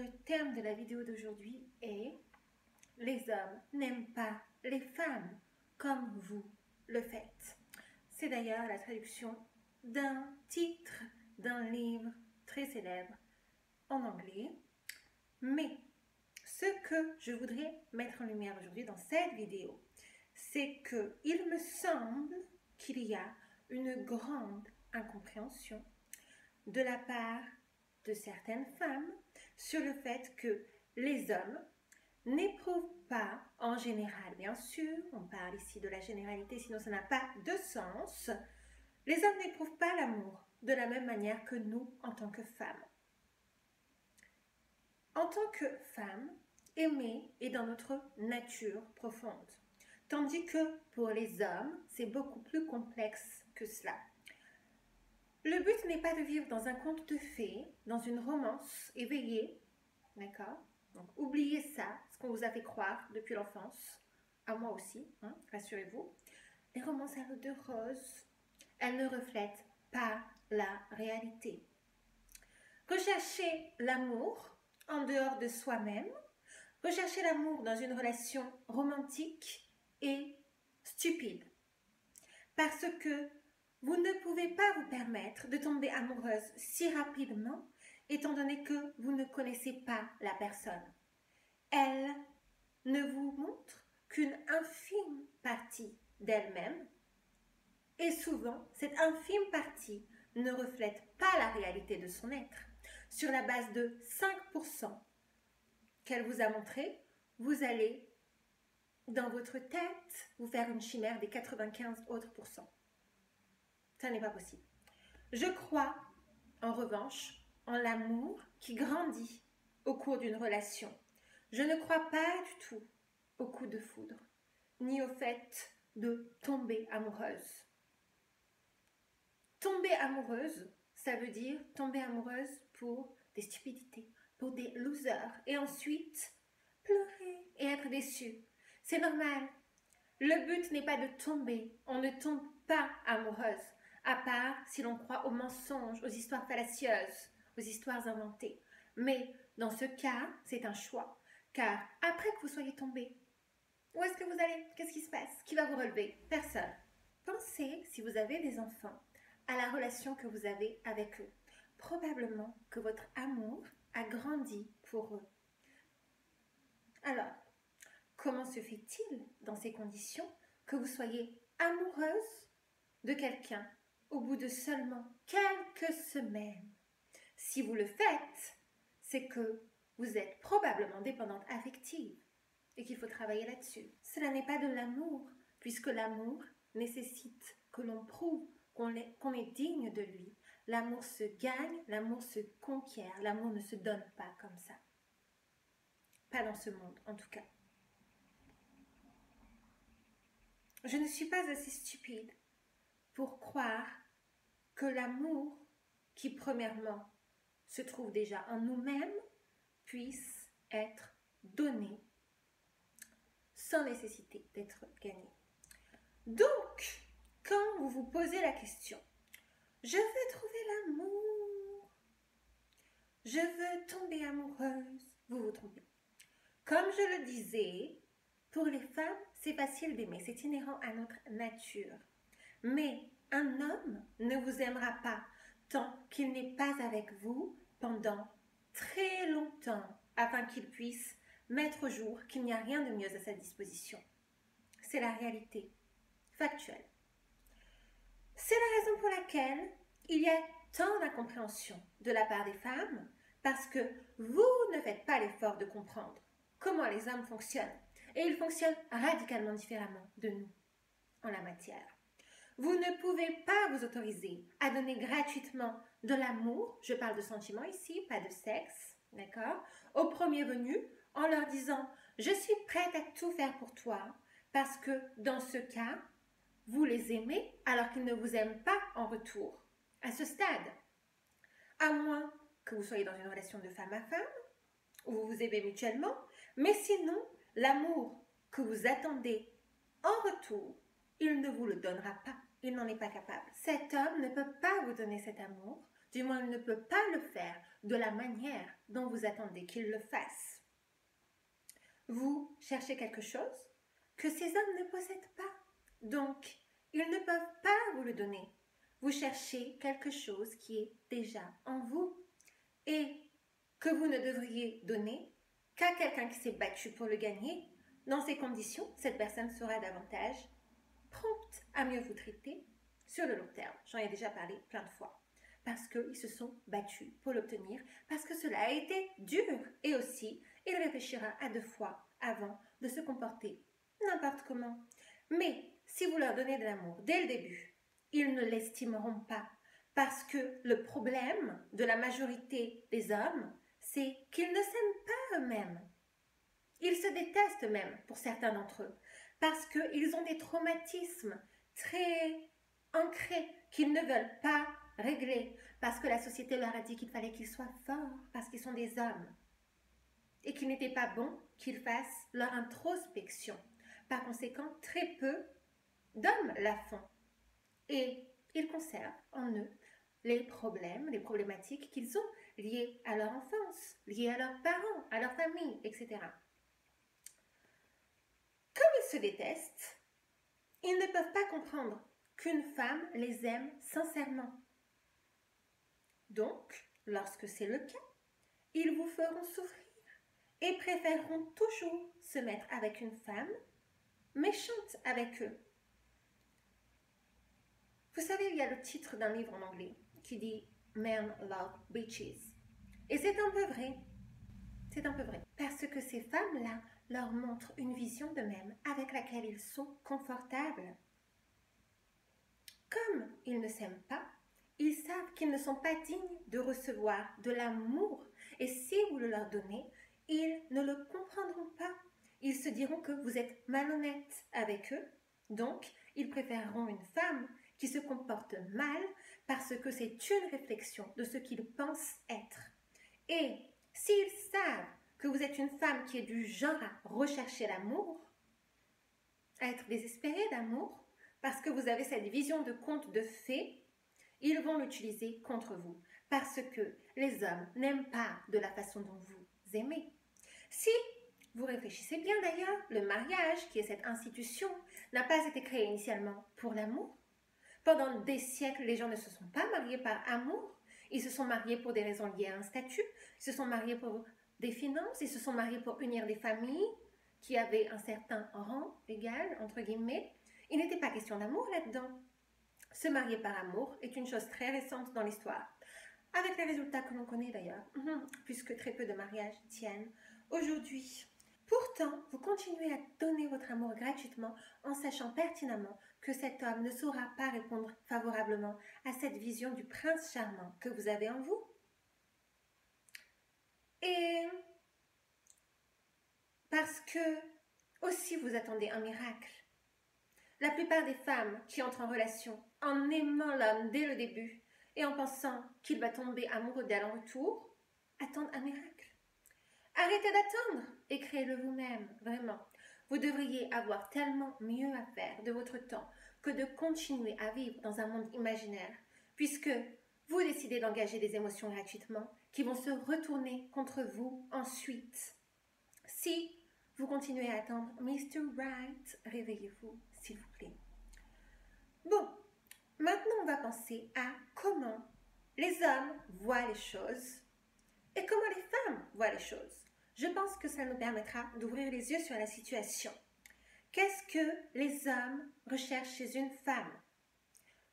le thème de la vidéo d'aujourd'hui est « Les hommes n'aiment pas les femmes comme vous le faites ». C'est d'ailleurs la traduction d'un titre d'un livre très célèbre en anglais. Mais ce que je voudrais mettre en lumière aujourd'hui dans cette vidéo, c'est qu'il me semble qu'il y a une grande incompréhension de la part de certaines femmes sur le fait que les hommes n'éprouvent pas, en général, bien sûr, on parle ici de la généralité, sinon ça n'a pas de sens, les hommes n'éprouvent pas l'amour de la même manière que nous en tant que femmes. En tant que femme, aimer est dans notre nature profonde, tandis que pour les hommes, c'est beaucoup plus complexe que cela. Le but n'est pas de vivre dans un conte de fées, dans une romance éveillée, d'accord? Donc oubliez ça, ce qu'on vous a fait croire depuis l'enfance, à moi aussi, hein, rassurez-vous. Les romances à l'eau de rose, elles ne reflètent pas la réalité. Rechercher l'amour en dehors de soi-même, rechercher l'amour dans une relation romantique est stupide. Parce que vous ne pouvez pas vous permettre de tomber amoureuse si rapidement, étant donné que vous ne connaissez pas la personne. Elle ne vous montre qu'une infime partie d'elle-même, et souvent, cette infime partie ne reflète pas la réalité de son être. Sur la base de 5% qu'elle vous a montré, vous allez, dans votre tête, vous faire une chimère des 95 autres pourcents. Ça n'est pas possible. Je crois, en revanche, en l'amour qui grandit au cours d'une relation. Je ne crois pas du tout au coup de foudre, ni au fait de tomber amoureuse. Tomber amoureuse, ça veut dire tomber amoureuse pour des stupidités, pour des losers, et ensuite pleurer et être déçue. C'est normal. Le but n'est pas de tomber, on ne tombe pas amoureuse, à part si l'on croit aux mensonges, aux histoires fallacieuses, aux histoires inventées. Mais dans ce cas, c'est un choix, car après que vous soyez tombé, où est-ce que vous allez? Qu'est-ce qui se passe? Qui va vous relever? Personne. Pensez, si vous avez des enfants, à la relation que vous avez avec eux. Probablement que votre amour a grandi pour eux. Alors, comment se fait-il, dans ces conditions, que vous soyez amoureuse de quelqu'un au bout de seulement quelques semaines? Si vous le faites, c'est que vous êtes probablement dépendante affective et qu'il faut travailler là-dessus. Cela n'est pas de l'amour, puisque l'amour nécessite que l'on prouve qu'on est digne de lui. L'amour se gagne, l'amour se conquiert, l'amour ne se donne pas comme ça. Pas dans ce monde, en tout cas. Je ne suis pas assez stupide pour croire que l'amour, qui premièrement se trouve déjà en nous-mêmes, puisse être donné sans nécessité d'être gagné. Donc, quand vous vous posez la question, je veux trouver l'amour, je veux tomber amoureuse, vous vous trompez. Comme je le disais, pour les femmes, c'est facile d'aimer, c'est inhérent à notre nature. Mais un homme ne vous aimera pas tant qu'il n'est pas avec vous pendant très longtemps, afin qu'il puisse mettre au jour qu'il n'y a rien de mieux à sa disposition. C'est la réalité factuelle. C'est la raison pour laquelle il y a tant d'incompréhension de la part des femmes, parce que vous ne faites pas l'effort de comprendre comment les hommes fonctionnent. Et ils fonctionnent radicalement différemment de nous en la matière. Vous ne pouvez pas vous autoriser à donner gratuitement de l'amour, je parle de sentiments ici, pas de sexe, d'accord, aux premiers venus, en leur disant « je suis prête à tout faire pour toi », parce que dans ce cas, vous les aimez alors qu'ils ne vous aiment pas en retour, à ce stade. À moins que vous soyez dans une relation de femme à femme, où vous vous aimez mutuellement, mais sinon, l'amour que vous attendez en retour, il ne vous le donnera pas. Il n'en est pas capable. Cet homme ne peut pas vous donner cet amour Du moins, il ne peut pas le faire de la manière dont vous attendez qu'il le fasse. Vous cherchez quelque chose que ces hommes ne possèdent pas. Donc, ils ne peuvent pas vous le donner. Vous cherchez quelque chose qui est déjà en vous et que vous ne devriez donner qu'à quelqu'un qui s'est battu pour le gagner. Dans ces conditions, cette personne sera davantage prompte à mieux vous traiter sur le long terme. J'en ai déjà parlé plein de fois. Parce qu'ils se sont battus pour l'obtenir, parce que cela a été dur. Et aussi, il réfléchira à 2 fois avant de se comporter n'importe comment. Mais si vous leur donnez de l'amour dès le début, ils ne l'estimeront pas. Parce que le problème de la majorité des hommes, c'est qu'ils ne s'aiment pas eux-mêmes. Ils se détestent même pour certains d'entre eux. Parce qu'ils ont des traumatismes très ancrés qu'ils ne veulent pas régler. Parce que la société leur a dit qu'il fallait qu'ils soient forts, parce qu'ils sont des hommes. Et qu'il n'était pas bon qu'ils fassent leur introspection. Par conséquent, très peu d'hommes la font. Et ils conservent en eux les problèmes, les problématiques qu'ils ont liées à leur enfance, liées à leurs parents, à leur famille, etc. Comme ils se détestent, ils ne peuvent pas comprendre qu'une femme les aime sincèrement. Donc, lorsque c'est le cas, ils vous feront souffrir et préféreront toujours se mettre avec une femme méchante avec eux. Vous savez, il y a le titre d'un livre en anglais qui dit « Men love bitches ». Et c'est un peu vrai. C'est un peu vrai. Parce que ces femmes-là leur montrent une vision d'eux-mêmes avec laquelle ils sont confortables. Comme ils ne s'aiment pas, ils savent qu'ils ne sont pas dignes de recevoir de l'amour. Et si vous le leur donnez, ils ne le comprendront pas. Ils se diront que vous êtes malhonnête avec eux. Donc, ils préféreront une femme qui se comporte mal parce que c'est une réflexion de ce qu'ils pensent être. Et s'ils savent que vous êtes une femme qui est du genre à rechercher l'amour, à être désespérée d'amour, parce que vous avez cette vision de conte de fées, ils vont l'utiliser contre vous. Parce que les hommes n'aiment pas de la façon dont vous aimez. Si vous réfléchissez bien d'ailleurs, le mariage, qui est cette institution, n'a pas été créé initialement pour l'amour. Pendant des siècles, les gens ne se sont pas mariés par amour. Ils se sont mariés pour des raisons liées à un statut. Ils se sont mariés pour des finances. Ils se sont mariés pour unir des familles qui avaient un certain rang égal, entre guillemets. Il n'était pas question d'amour là-dedans. Se marier par amour est une chose très récente dans l'histoire. Avec les résultats que l'on connaît d'ailleurs, puisque très peu de mariages tiennent aujourd'hui. Pourtant, vous continuez à donner votre amour gratuitement en sachant pertinemment que cet homme ne saura pas répondre favorablement à cette vision du prince charmant que vous avez en vous. Et parce que aussi vous attendez un miracle. La plupart des femmes qui entrent en relation en aimant l'homme dès le début et en pensant qu'il va tomber amoureux d'elle en retour, attendent un miracle. Arrêtez d'attendre et créez-le vous-même, vraiment. Vous devriez avoir tellement mieux à faire de votre temps que de continuer à vivre dans un monde imaginaire, puisque vous décidez d'engager des émotions gratuitement qui vont se retourner contre vous ensuite. Si vous continuez à attendre Mr. Right, réveillez-vous, s'il vous plaît. Bon, maintenant on va penser à comment les hommes voient les choses et comment les femmes voient les choses. Je pense que ça nous permettra d'ouvrir les yeux sur la situation. Qu'est-ce que les hommes recherchent chez une femme?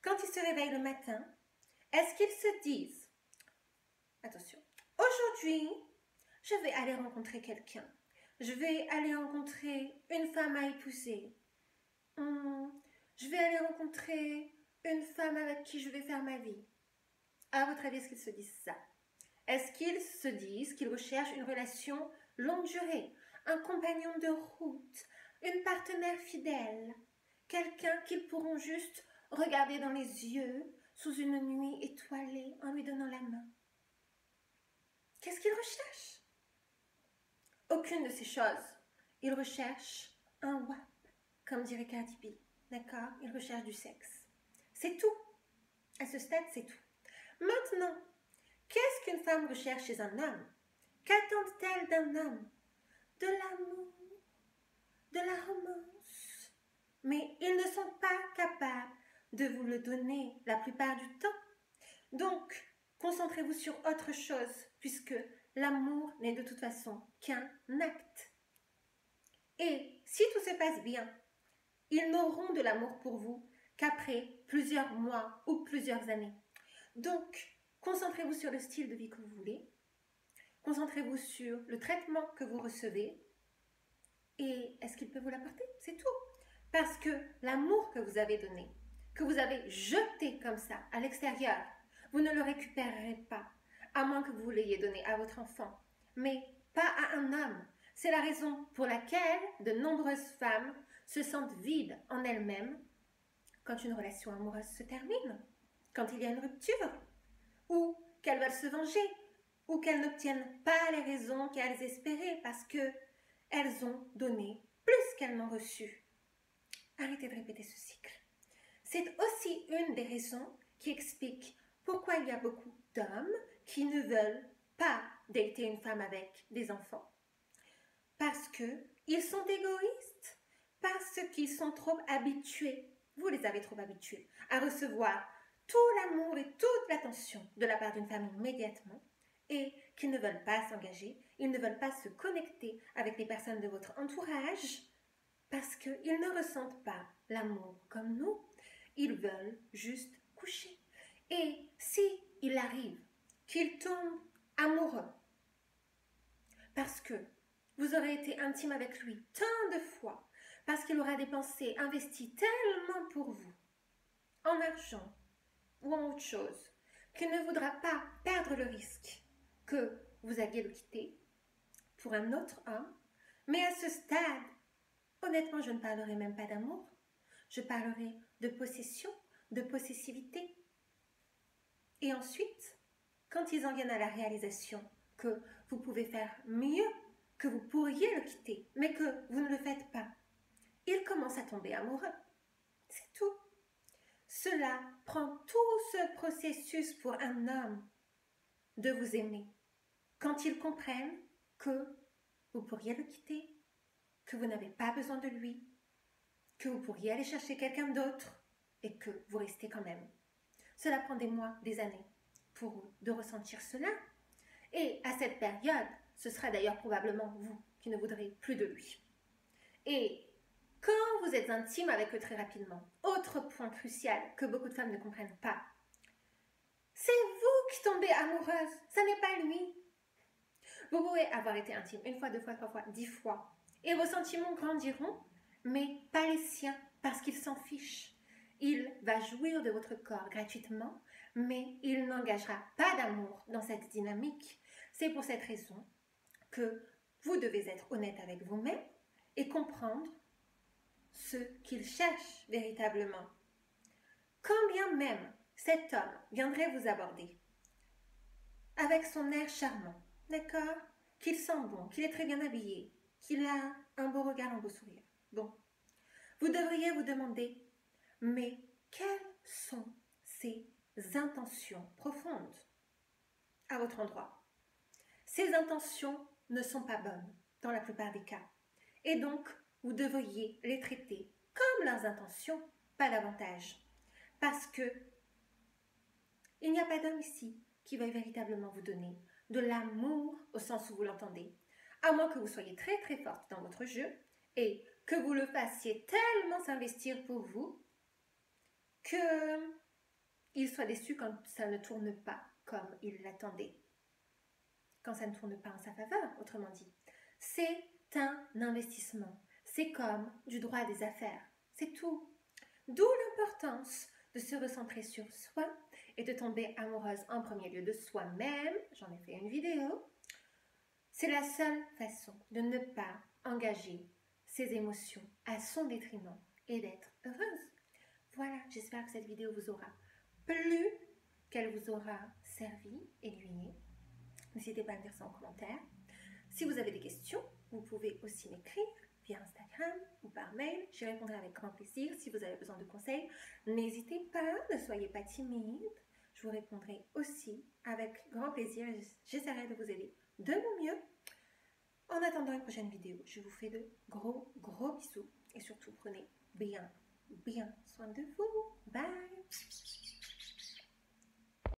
Quand ils se réveillent le matin, est-ce qu'ils se disent « Attention, aujourd'hui, je vais aller rencontrer quelqu'un. Je vais aller rencontrer une femme à épouser. Je vais aller rencontrer une femme avec qui je vais faire ma vie. » À votre avis, est-ce qu'ils se disent ça? Est-ce qu'ils se disent qu'ils recherchent une relation longue durée, un compagnon de route, une partenaire fidèle, quelqu'un qu'ils pourront juste regarder dans les yeux sous une nuit étoilée en lui donnant la main? Qu'est-ce qu'ils recherchent? Aucune de ces choses. Ils recherchent un WAP, comme dirait Cardi B. D'accord? Ils recherchent du sexe. C'est tout. À ce stade, c'est tout. Maintenant, qu'est-ce qu'une femme recherche chez un homme? Qu'attend-elle d'un homme? De l'amour, de la romance. Mais ils ne sont pas capables de vous le donner la plupart du temps. Donc, concentrez-vous sur autre chose, puisque l'amour n'est de toute façon qu'un acte. Et si tout se passe bien, ils n'auront de l'amour pour vous qu'après plusieurs mois ou plusieurs années. Donc, concentrez-vous sur le style de vie que vous voulez. Concentrez-vous sur le traitement que vous recevez. Et est-ce qu'il peut vous l'apporter? C'est tout. Parce que l'amour que vous avez donné, que vous avez jeté comme ça à l'extérieur, vous ne le récupérerez pas, à moins que vous l'ayez donné à votre enfant, mais pas à un homme. C'est la raison pour laquelle de nombreuses femmes se sentent vides en elles-mêmes quand une relation amoureuse se termine, quand il y a une rupture, ou qu'elles veulent se venger, ou qu'elles n'obtiennent pas les raisons qu'elles espéraient parce qu'elles ont donné plus qu'elles n'ont reçu. Arrêtez de répéter ce cycle. C'est aussi une des raisons qui explique pourquoi il y a beaucoup d'hommes qui ne veulent pas dater une femme avec des enfants. Parce qu'ils sont égoïstes, parce qu'ils sont trop habitués, vous les avez trop habitués, à recevoir tout l'amour et toute l'attention de la part d'une femme immédiatement, et qu'ils ne veulent pas s'engager, ils ne veulent pas se connecter avec les personnes de votre entourage, parce qu'ils ne ressentent pas l'amour comme nous, ils veulent juste coucher. Et si il arrive qu'ils tombent amoureux, parce que vous aurez été intime avec lui tant de fois, parce qu'il aura dépensé, investi tellement pour vous, en argent ou en autre chose, qu'il ne voudra pas perdre le risque que vous alliez le quitter pour un autre homme. Mais à ce stade, honnêtement, je ne parlerai même pas d'amour. Je parlerai de possession, de possessivité. Et ensuite, quand ils en viennent à la réalisation que vous pouvez faire mieux, que vous pourriez le quitter, mais que vous ne le faites pas, ils commencent à tomber amoureux. C'est tout. Cela prend tout ce processus pour un homme de vous aimer. Quand ils comprennent que vous pourriez le quitter, que vous n'avez pas besoin de lui, que vous pourriez aller chercher quelqu'un d'autre et que vous restez quand même. Cela prend des mois, des années pour eux de ressentir cela. Et à cette période, ce sera d'ailleurs probablement vous qui ne voudrez plus de lui. Et quand vous êtes intime avec eux très rapidement, autre point crucial que beaucoup de femmes ne comprennent pas, c'est vous qui tombez amoureuse, ça n'est pas lui. Vous pouvez avoir été intime une fois, deux fois, trois fois, 10 fois, et vos sentiments grandiront, mais pas les siens, parce qu'il s'en fiche. Il va jouir de votre corps gratuitement, mais il n'engagera pas d'amour dans cette dynamique. C'est pour cette raison que vous devez être honnête avec vous-même et comprendre ce qu'il cherche véritablement. Quand bien même cet homme viendrait vous aborder avec son air charmant, d'accord, qu'il sent bon, qu'il est très bien habillé, qu'il a un beau regard, un beau sourire, bon, vous devriez vous demander, mais quelles sont ses intentions profondes à votre endroit? Ces intentions ne sont pas bonnes dans la plupart des cas. Et donc, vous devriez les traiter comme leurs intentions, pas davantage. Parce que il n'y a pas d'homme ici qui va véritablement vous donner de l'amour au sens où vous l'entendez. À moins que vous soyez très très forte dans votre jeu et que vous le fassiez tellement s'investir pour vous qu'il soit déçu quand ça ne tourne pas comme il l'attendait. Quand ça ne tourne pas en sa faveur, autrement dit. C'est un investissement. C'est comme du droit des affaires. C'est tout. D'où l'importance de se recentrer sur soi et de tomber amoureuse en premier lieu de soi-même. J'en ai fait une vidéo. C'est la seule façon de ne pas engager ses émotions à son détriment et d'être heureuse. Voilà, j'espère que cette vidéo vous aura plu, qu'elle vous aura servi, aiguillé. N'hésitez pas à me dire ça en commentaire. Si vous avez des questions, vous pouvez aussi m'écrire via Instagram ou par mail. J'y répondrai avec grand plaisir. Si vous avez besoin de conseils, n'hésitez pas, ne soyez pas timide. je vous répondrai aussi avec grand plaisir. J'essaierai de vous aider de mon mieux. En attendant une prochaine vidéo, je vous fais de gros bisous et surtout prenez bien soin de vous. Bye!